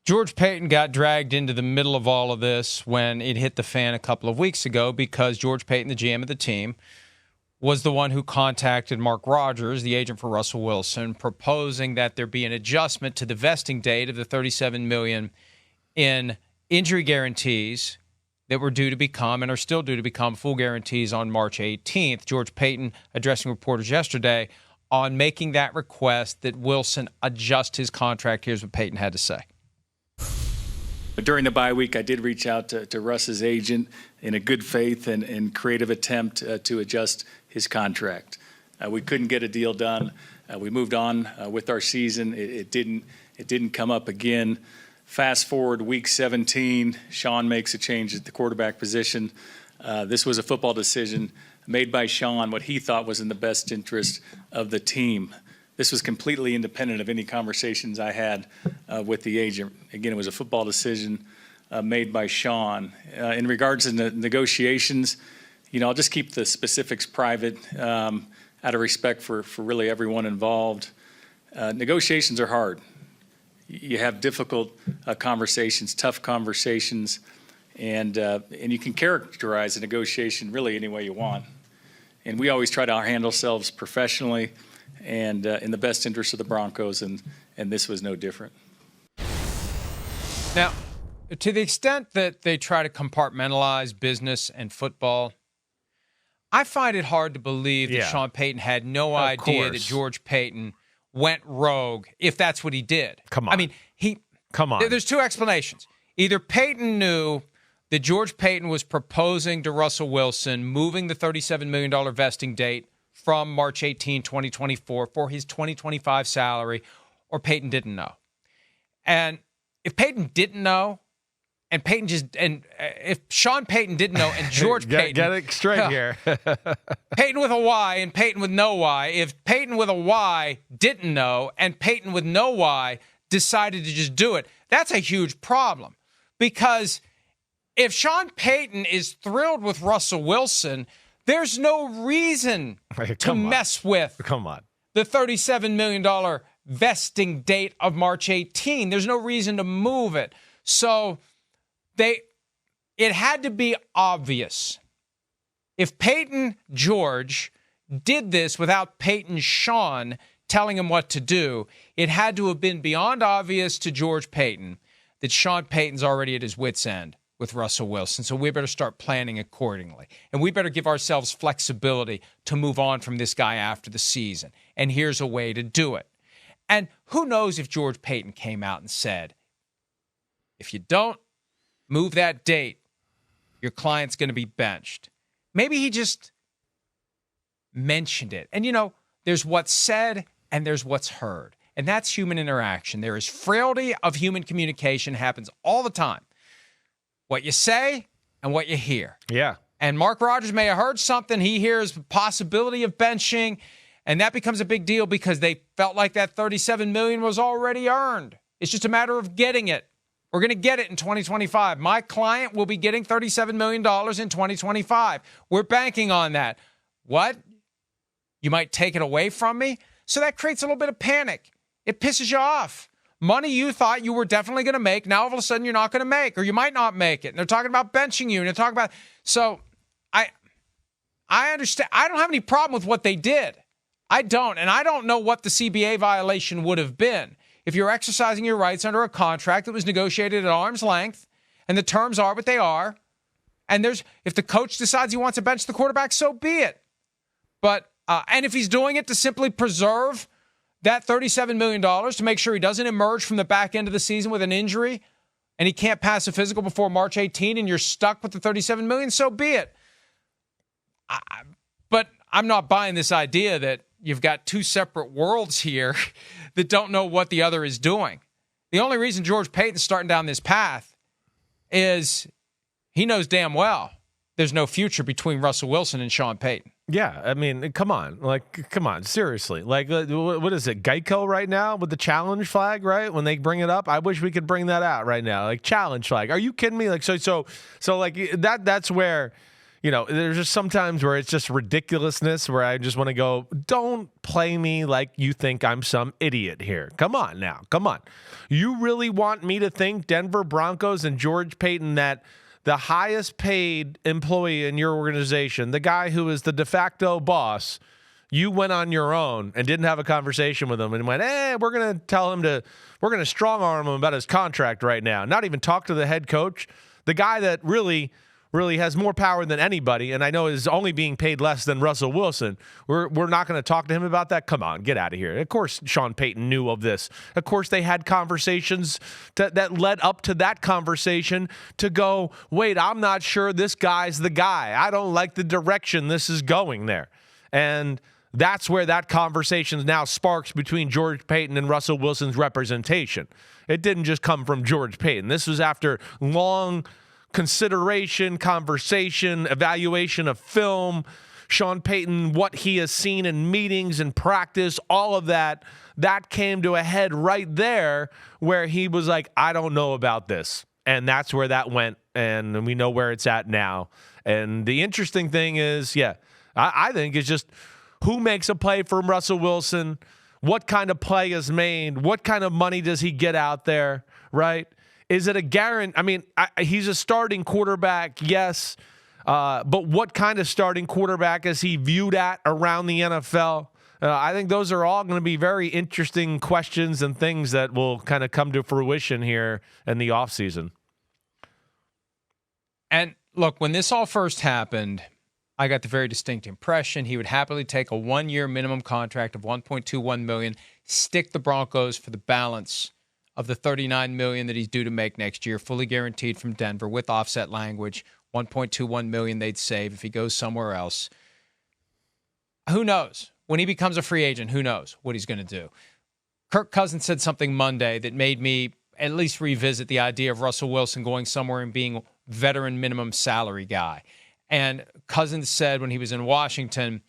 George Paton got dragged into the middle of all of this when it hit the fan a couple of weeks ago because George Paton, the GM of the team, was the one who contacted Mark Rodgers, the agent for Russell Wilson, proposing that there be an adjustment to the vesting date of the $37 million in injury guarantees that were due to become and are still due to become full guarantees on March 18th. George Paton addressing reporters yesterday on making that request that Wilson adjust his contract. Here's what Paton had to say. During the bye week, I did reach out to Russ's agent in a good faith and creative attempt to adjust his contract. We couldn't get a deal done. We moved on with our season. It didn't come up again. Fast forward week 17, Sean makes a change at the quarterback position. This was a football decision made by Sean, what he thought was in the best interest of the team. This was completely independent of any conversations I had with the agent. Again, it was a football decision made by Sean. In regards to the negotiations, I'll just keep the specifics private out of respect for really everyone involved. Negotiations are hard. You have difficult conversations, tough conversations, and you can characterize a negotiation really any way you want. And we always try to handle ourselves professionally and in the best interest of the Broncos, and this was no different. Now, to the extent that they try to compartmentalize business and football, I find it hard to believe that Sean Payton had no idea that George Paton went rogue, if that's what he did. Come on. I mean, Come on. There's two explanations. Either Payton knew that George Paton was proposing to Russell Wilson moving the $37 million vesting date from March 18, 2024 for his 2025 salary, or Payton didn't know. And if Payton didn't know, and if Sean Payton didn't know, and George Paton... Get it straight here. Payton with a Y and Payton with no Y. If Payton with a Y didn't know, and Payton with no Y decided to just do it, that's a huge problem. Because if Sean Payton is thrilled with Russell Wilson, there's no reason to mess with the $37 million vesting date of March 18. There's no reason to move it. So it had to be obvious. If Payton George did this without Payton Sean telling him what to do, it had to have been beyond obvious to George Paton that Sean Payton's already at his wit's end with Russell Wilson. So we better start planning accordingly. And we better give ourselves flexibility to move on from this guy after the season. And here's a way to do it. And who knows if George Paton came out and said, if you don't move that date, your client's going to be benched. Maybe he just mentioned it. And, there's what's said and there's what's heard. And that's human interaction. There is frailty of human communication, happens all the time. What you say and what you hear. Yeah. And Mark Rodgers may have heard something. He hears the possibility of benching, and that becomes a big deal because they felt like that $37 million was already earned. It's just a matter of getting it. We're going to get it in 2025. My client will be getting $37 million in 2025. We're banking on that. What? You might take it away from me? So that creates a little bit of panic. It pisses you off. Money you thought you were definitely going to make, now all of a sudden you're not going to make, or you might not make it. And they're talking about benching you, and they're talking about... So I understand. I don't have any problem with what they did. I don't. And I don't know what the CBA violation would have been if you're exercising your rights under a contract that was negotiated at arm's length, and the terms are what they are. And if the coach decides he wants to bench the quarterback, so be it. But and if he's doing it to simply preserve that $37 million to make sure he doesn't emerge from the back end of the season with an injury and he can't pass a physical before March 18 and you're stuck with the $37 million, so be it. But I'm not buying this idea that you've got two separate worlds here that don't know what the other is doing. The only reason George Paton's starting down this path is he knows damn well there's no future between Russell Wilson and Sean Payton. Yeah, I mean, come on, seriously. Like, what is it, Geico right now with the challenge flag, right? When they bring it up, I wish we could bring that out right now, like challenge flag. Are you kidding me? Like, so like that's where, there's just sometimes where it's just ridiculousness where I just want to go, don't play me like you think I'm some idiot here. Come on now. Come on. You really want me to think Denver Broncos and George Paton, that the highest paid employee in your organization, the guy who is the de facto boss, you went on your own and didn't have a conversation with him and went, we're going to tell him we're going to strong arm him about his contract right now. Not even talk to the head coach, the guy that really has more power than anybody, and I know is only being paid less than Russell Wilson. We're not going to talk to him about that? Come on, get out of here. Of course Sean Payton knew of this. Of course they had conversations that led up to that conversation to go, wait, I'm not sure this guy's the guy. I don't like the direction this is going there. And that's where that conversation now sparks between George Paton and Russell Wilson's representation. It didn't just come from George Paton. This was after long consideration, conversation, evaluation of film, Sean Payton, what he has seen in meetings and practice, all of that came to a head right there where he was like, I don't know about this. And that's where that went, and we know where it's at now. And the interesting thing is, I think it's just who makes a play for Russell Wilson, what kind of play is made, what kind of money does he get out there, right? Is it a guarantee? I mean, he's a starting quarterback, yes, but what kind of starting quarterback is he viewed at around the NFL? I think those are all going to be very interesting questions and things that will kind of come to fruition here in the offseason. And look, when this all first happened, I got the very distinct impression he would happily take a 1-year minimum contract of $1.21 million, stick the Broncos for the balance of the $39 million that he's due to make next year, fully guaranteed from Denver with offset language, $1.21 million they'd save if he goes somewhere else. Who knows? When he becomes a free agent, who knows what he's going to do? Kirk Cousins said something Monday that made me at least revisit the idea of Russell Wilson going somewhere and being a veteran minimum salary guy. And Cousins said when he was in Washington,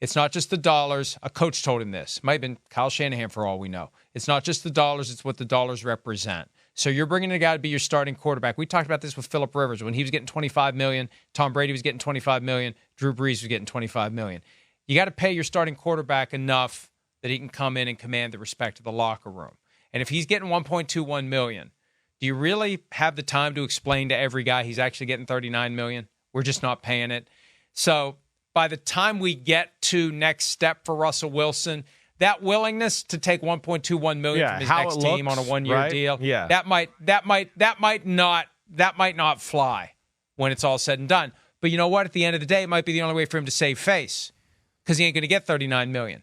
it's not just the dollars. A coach told him this. Might have been Kyle Shanahan for all we know. It's not just the dollars. It's what the dollars represent. So you're bringing a guy to be your starting quarterback. We talked about this with Phillip Rivers. When he was getting $25 million, Tom Brady was getting $25 million, Drew Brees was getting $25 million. You got to pay your starting quarterback enough that he can come in and command the respect of the locker room. And if he's getting $1.21 million, do you really have the time to explain to every guy he's actually getting $39 million? We're just not paying it. So by the time we get to next step for Russell Wilson, that willingness to take $1.21 million from his next team on a 1-year deal, that might not fly when it's all said and done. But you know what? At the end of the day, it might be the only way for him to save face because he ain't going to get $39 million.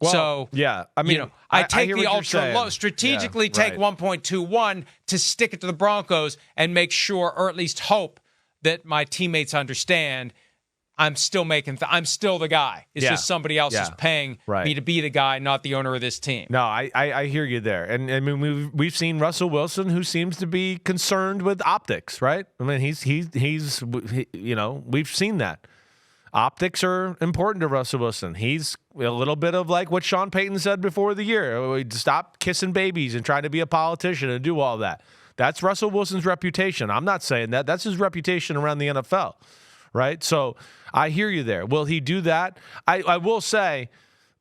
Well, so I mean, I take the ultra low, strategically take 1.21 to stick it to the Broncos and make sure, or at least hope, that my teammates understand I'm still I'm still the guy. It's just somebody else is paying me to be the guy, not the owner of this team. No, I hear you there. And I mean, we've seen Russell Wilson, who seems to be concerned with optics, right? I mean, he's we've seen that. Optics are important to Russell Wilson. He's a little bit of like what Sean Payton said before the year. Stop kissing babies and trying to be a politician and do all that. That's Russell Wilson's reputation. I'm not saying that. That's his reputation around the NFL, right? So I hear you there. Will he do that? I will say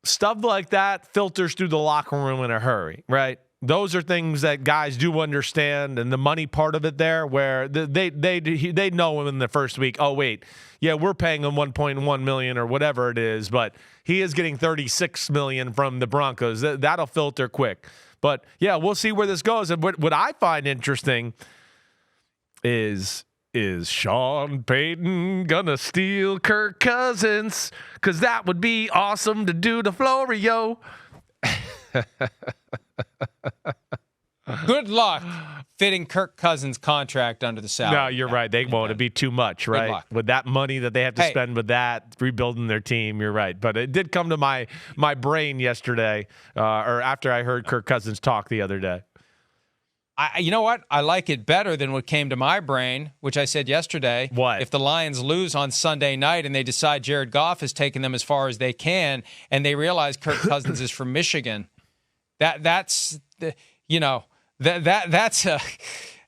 stuff like that filters through the locker room in a hurry, right? Those are things that guys do understand, and the money part of it there, where they know him in the first week. Oh wait, yeah, we're paying him $1.1 million or whatever it is, but he is getting $36 million from the Broncos. That'll filter quick. But yeah, we'll see where this goes. And what I find interesting is Sean Payton gonna steal Kirk Cousins? Because that would be awesome to do to Florio. Good luck fitting Kirk Cousins' contract under the salary. No, you're right. They won't. It'd be too much, right? With that money that they have to spend with that, rebuilding their team, you're right. But it did come to my brain yesterday, or after I heard Kirk Cousins talk the other day. You know what? I like it better than what came to my brain, which I said yesterday. What? If the Lions lose on Sunday night and they decide Jared Goff has taken them as far as they can, and they realize Kirk Cousins is from Michigan, that's a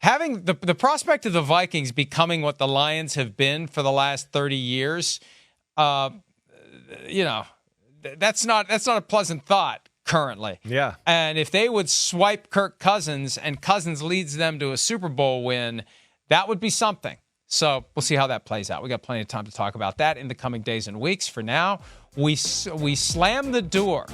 having the prospect of the Vikings becoming what the Lions have been for the last 30 years, that's not a pleasant thought currently. Yeah. And if they would swipe Kirk Cousins and Cousins leads them to a Super Bowl win, that would be something. So we'll see how that plays out. We got plenty of time to talk about that in the coming days and weeks. For now, we slam the door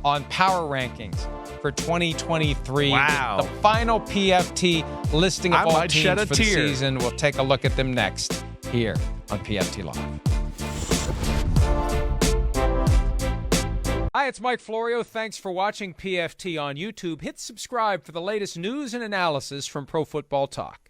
on power rankings for 2023. Wow. The final PFT listing of all teams for the season. We'll take a look at them next here on PFT Live. Hi, it's Mike Florio. Thanks for watching PFT on YouTube. Hit subscribe for the latest news and analysis from Pro Football Talk.